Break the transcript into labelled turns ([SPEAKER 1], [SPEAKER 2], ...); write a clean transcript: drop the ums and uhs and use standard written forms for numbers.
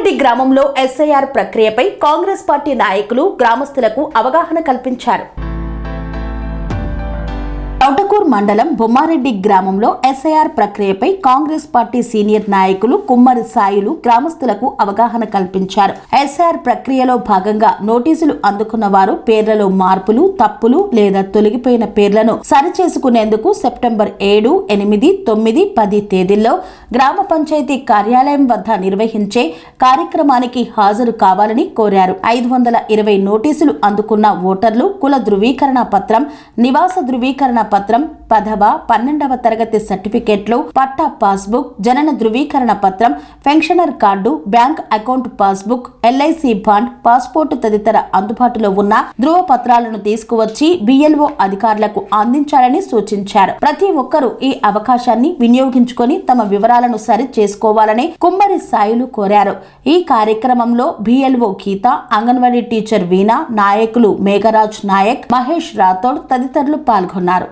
[SPEAKER 1] బొమ్మారెడ్డి గ్రామంలో ఎస్ఐఆర్ ప్రక్రియపై కాంగ్రెస్ పార్టీ నాయకులు గ్రామస్తులకు అవగాహన కల్పించారు. తౌటకూర్ మండలం బొమ్మారెడ్డి గ్రామంలో ఎస్ఐఆర్ ప్రక్రియపై కాంగ్రెస్ పార్టీ సీనియర్ నాయకులు కుమ్మరి సాయిలు గ్రామస్తులకు అవగాహన కల్పించారు. ఎస్ఐఆర్ ప్రక్రియలో భాగంగా నోటీసులు అందుకున్న వారు పేర్లలో మార్పులు, తప్పులు లేదా తొలగిపోయిన పేర్లను సరిచేసుకునేందుకు సెప్టెంబర్ 7, 8, 9, 10 తేదీల్లో గ్రామ పంచాయతీ కార్యాలయం వద్ద నిర్వహించే కార్యక్రమానికి హాజరు కావాలని కోరారు. 520 నోటీసులు అందుకున్న ఓటర్లు కుల ధృవీకరణ పత్రం, నివాస ధృవీకరణ పత్రం, 10వ, 12వ తరగతి సర్టిఫికెట్లు, పట్టా పాస్బుక్, జనన ధృవీకరణ పత్రం, pensioner card, bank account passbook, LIC bond, passport తదితర అందుబాటులో ఉన్న ధృవ పత్రాలను తీసుకువచ్చి బిఎల్ఓ అధికారులకు అందించాలని సూచించారు. ప్రతి ఒక్కరూ ఈ అవకాశాన్ని వినియోగించుకొని తమ వివరాలను సరి చేసుకోవాలని కుమ్మరి సాయిలు కోరారు. ఈ కార్యక్రమంలో బిఎల్ఓ గీత, అంగన్వాడీ టీచర్ వీణా, నాయకులు మేఘరాజ్ నాయక్, మహేష్ రాథోడ్ తదితరులు పాల్గొన్నారు.